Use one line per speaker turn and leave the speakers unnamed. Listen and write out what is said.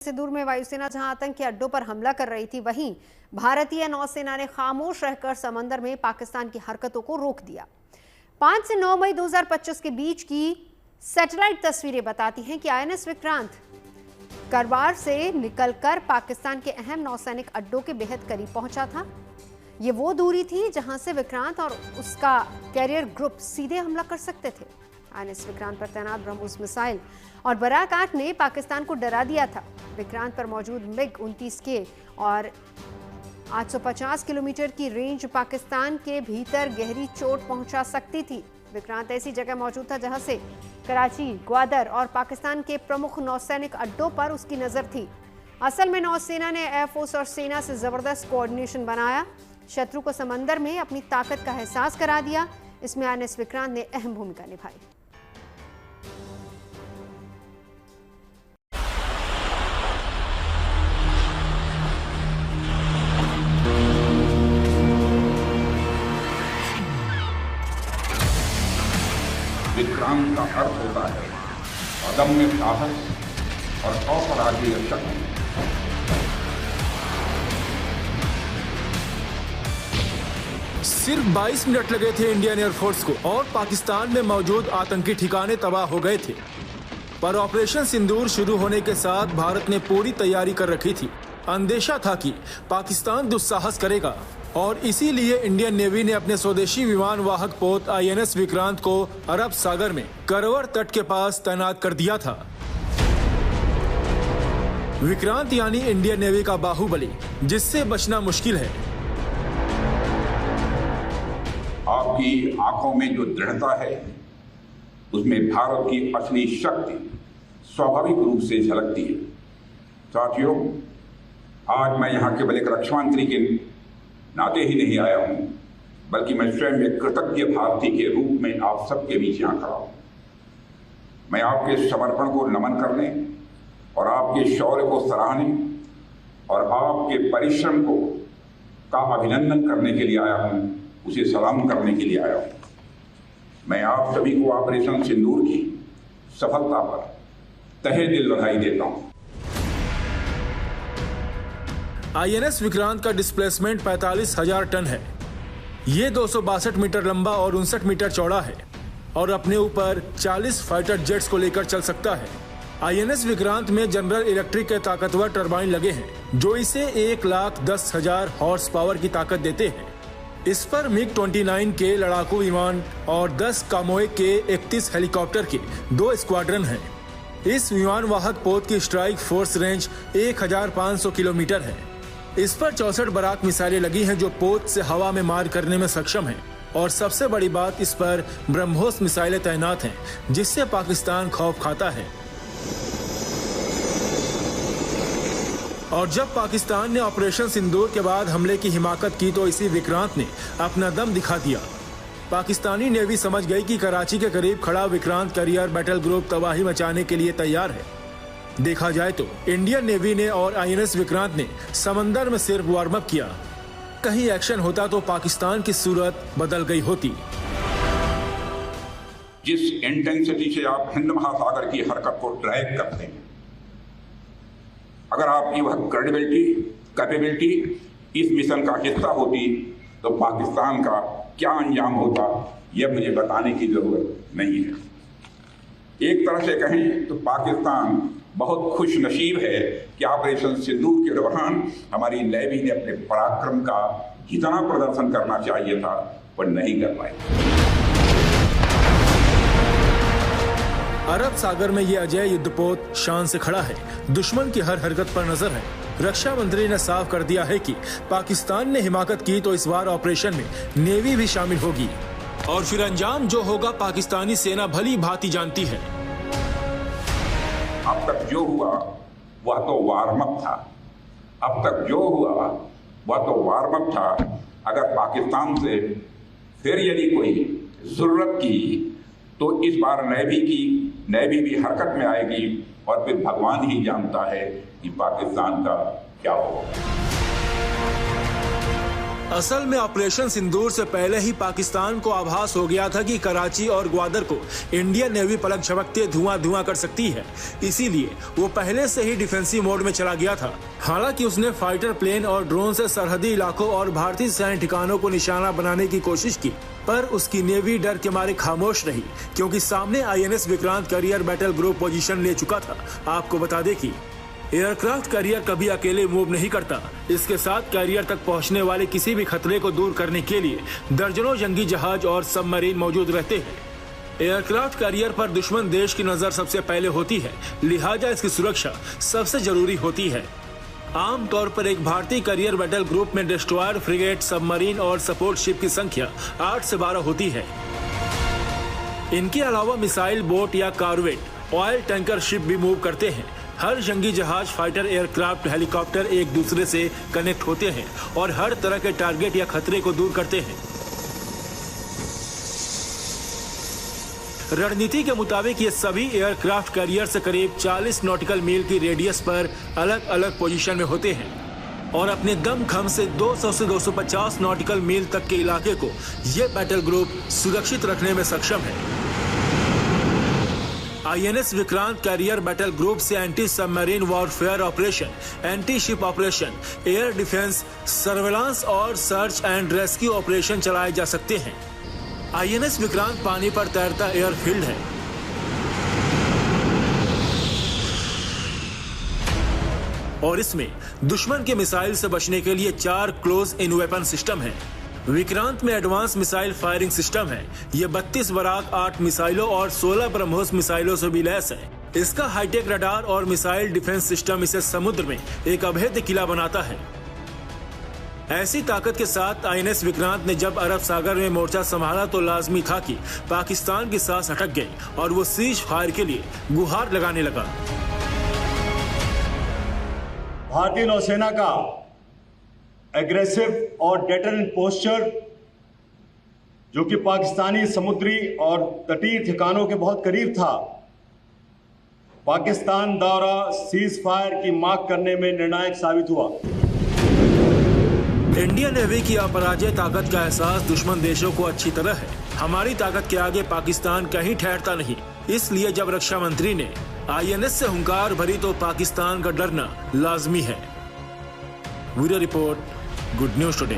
सिंदूर में वायुसेना जहां आतंकी अड्डों पर हमला कर रही थी, वहीं भारतीय नौसेना ने खामोश रहकर समंदर में पाकिस्तान की हरकतों को रोक दिया। 5 से 9 मई 2025 के बीच की सैटेलाइट तस्वीरें बताती हैं कि आईएनएस विक्रांत करवार से निकलकर पाकिस्तान के अहम नौसैनिक अड्डों के बेहद करीब पहुंचा था। ये वो दूरी थी जहां से विक्रांत और उसका कैरियर ग्रुप सीधे हमला कर सकते थे। आईएनएस विक्रांत पर तैनात ब्रह्मोस मिसाइल और बराक 8 ने पाकिस्तान को डरा दिया था। विक्रांत पर मौजूद मिग-29 के और 850 किलोमीटर की रेंज पाकिस्तान के भीतर गहरी चोट पहुंचा सकती थी। विक्रांत ऐसी जगह मौजूद था जहां से कराची, ग्वादर और पाकिस्तान के प्रमुख नौसैनिक अड्डों पर उसकी नजर थी। असल में नौसेना ने एयरफोर्स और सेना से जबरदस्त कोऑर्डिनेशन बनाया, शत्रु को समंदर में अपनी ताकत का एहसास करा दिया। इसमें आईएनएस विक्रांत ने अहम भूमिका निभाई।
विक्रांत का अर्थ होता है अदम्य साहस और अपराधी शक्ति।
सिर्फ 22 मिनट लगे थे इंडियन एयरफोर्स को और पाकिस्तान में मौजूद आतंकी ठिकाने तबाह हो गए थे। पर ऑपरेशन सिंदूर शुरू होने के साथ भारत ने पूरी तैयारी कर रखी थी। अंदेशा था कि पाकिस्तान दुस्साहस करेगा और इसीलिए इंडियन नेवी ने अपने स्वदेशी विमान वाहक पोत आईएनएस विक्रांत को अरब सागर में करवर तट के पास तैनात कर दिया था। विक्रांत यानी इंडियन नेवी का बाहुबली, जिससे बचना मुश्किल है।
आपकी आंखों में जो दृढ़ता है, उसमें भारत की असली शक्ति स्वाभाविक रूप से झलकती है। साथियों, आज मैं यहाँ केवल एक रक्षा मंत्री के नाते ही नहीं आया हूं, बल्कि मैं स्वयं एक कृतज्ञ भारतीय के रूप में आप सबके बीच यहाँ खड़ा हूं। मैं आपके समर्पण को नमन करने और आपके शौर्य को सराहने और आपके परिश्रम को का अभिनंदन करने के लिए आया हूं, उसे सलाम करने के लिए आया हूं। मैं आप सभी को ऑपरेशन सिंदूर की सफलता पर तहे दिल बधाई देता हूं।
आईएनएस विक्रांत का डिस्प्लेसमेंट 45,000 टन है। ये 262 मीटर लंबा और 59 मीटर चौड़ा है और अपने ऊपर 40 फाइटर जेट्स को लेकर चल सकता है। आईएनएस विक्रांत में जनरल इलेक्ट्रिक के ताकतवर टरबाइन लगे हैं, जो इसे 1,10,000 हॉर्स पावर की ताकत देते हैं। इस पर मिग-29 के लड़ाकू विमान और 10 कामोएक के 31 हेलीकॉप्टर के 2 स्क्वाड्रन हैं। इस विमान वाहक पोत की स्ट्राइक फोर्स रेंज 1,500 किलोमीटर है। इस पर 64 बराक मिसाइलें लगी हैं, जो पोत से हवा में मार करने में सक्षम हैं। और सबसे बड़ी बात, इस पर ब्रह्मोस मिसाइलें तैनात हैं, जिससे पाकिस्तान खौफ खाता है। और जब पाकिस्तान ने ऑपरेशन सिंदूर के बाद हमले की हिमाकत की, तो इसी विक्रांत ने अपना दम दिखा दिया। पाकिस्तानी नेवी समझ गई कि कराची के करीब खड़ा विक्रांत करियर बैटल ग्रुप तबाही मचाने के लिए तैयार है। देखा जाए तो इंडियन नेवी ने और आईएनएस विक्रांत ने समंदर में सिर्फ वार्म अप किया। कहीं एक्शन होता तो पाकिस्तान की सूरत बदल गई होती।
जिस इंटेंसिटी से आप हिंद महासागर की हरकत को ड्राइव करते हैं, अगर आपकी वह क्रेडिबिलिटी, कैपेबिलिटी इस मिशन का हिस्सा होती, तो पाकिस्तान का क्या अंजाम होता, यह मुझे बताने की जरूरत नहीं है। एक तरह से कहें तो पाकिस्तान बहुत खुश नसीब है कि ऑपरेशन सिंदूर के दौरान हमारी नेवी ने अपने पराक्रम का जितना प्रदर्शन करना चाहिए था, वह नहीं कर पाई।
अरब सागर में ये अजय युद्धपोत शान से खड़ा है। दुश्मन की हर हरकत पर नजर है। रक्षा मंत्री ने साफ कर दिया है कि पाकिस्तान ने हिमाकत की तो इस बार ऑपरेशन में नेवी भी शामिल होगी और फिर अंजाम जो होगा पाकिस्तानी सेना भली भांति जानती है।
अब तक जो हुआ वह तो वार्म अप था। अब तक जो हुआ वह तो वार्म अप था। अगर पाकिस्तान से फिर यदि कोई जरूरत की, तो इस बार नेवी भी हरकत में आएगी और फिर भगवान ही जानता है कि पाकिस्तान का क्या होगा।
असल में ऑपरेशन सिंदूर से पहले ही पाकिस्तान को आभास हो गया था कि कराची और ग्वादर को इंडियन नेवी पलक झपकते धुआं कर सकती है। इसीलिए वो पहले से ही डिफेंसिव मोड में चला गया था। हालांकि उसने फाइटर प्लेन और ड्रोन से सरहदी इलाकों और भारतीय सैन्य ठिकानों को निशाना बनाने की कोशिश की, पर उसकी नेवी डर के मारे खामोश रही, क्योंकि सामने INS Vikrant carrier battle group position ले चुका था। आपको बता दें कि एयरक्राफ्ट कैरियर कभी अकेले मूव नहीं करता। इसके साथ कैरियर तक पहुंचने वाले किसी भी खतरे को दूर करने के लिए दर्जनों जंगी जहाज और सबमरीन मौजूद रहते हैं। एयरक्राफ्ट कैरियर पर दुश्मन देश की नजर सबसे पहले होती है, लिहाजा इसकी सुरक्षा सबसे जरूरी होती है। आमतौर पर एक भारतीय कैरियर बैटल ग्रुप में डिस्ट्रॉयर, फ्रिगेट, सबमरीन और सपोर्ट शिप की संख्या 8 से 12 होती है। इनके अलावा मिसाइल बोट या कॉर्वेट, ऑयल टैंकर शिप भी मूव करते हैं। हर जंगी जहाज, फाइटर एयरक्राफ्ट, हेलीकॉप्टर एक दूसरे से कनेक्ट होते हैं और हर तरह के टारगेट या खतरे को दूर करते हैं। रणनीति के मुताबिक ये सभी एयरक्राफ्ट कैरियर से करीब 40 नॉटिकल मील की रेडियस पर अलग अलग पोजीशन में होते हैं और अपने दमखम से 200 से 250 नॉटिकल मील तक के इलाके को ये बैटल ग्रुप सुरक्षित रखने में सक्षम है। INS Vikrant carrier battle group से anti submarine warfare operation, anti ship operation, air defence, surveillance और सर्च एंड रेस्क्यू ऑपरेशन चलाए जा सकते हैं। INS विक्रांत पानी पर तैरता एयरफील्ड है। और इसमें दुश्मन के मिसाइल से बचने के लिए 4 क्लोज इन वेपन सिस्टम है। विक्रांत में एडवांस मिसाइल फायरिंग सिस्टम है। ये 32 बराक 8 मिसाइलों और 16 ब्रह्मोस मिसाइलों से भी लैस है। इसका हाईटेक रडार और मिसाइल डिफेंस सिस्टम इसे समुद्र में एक अभेद्य किला बनाता है। ऐसी ताकत के साथ INS विक्रांत ने जब अरब सागर में मोर्चा संभाला तो लाजमी था कि पाकिस्तान की सांस अटक गई और वो सीज फायर के लिए गुहार लगाने लगा।
भारतीय नौसेना का एग्रेसिव और डेटरेंट पोस्चर, जो कि पाकिस्तानी समुद्री और तटीय ठिकानों के बहुत करीब था, पाकिस्तान द्वारा सीज फायर की मांग करने में निर्णायक साबित हुआ।
इंडियन नेवी की अपराजय ताकत का एहसास दुश्मन देशों को अच्छी तरह है। हमारी ताकत के आगे पाकिस्तान कहीं ठहरता नहीं। इसलिए जब रक्षा मंत्री ने INS से हुंकार भरी तो पाकिस्तान का डरना लाजमी है। Bureau report, good news today.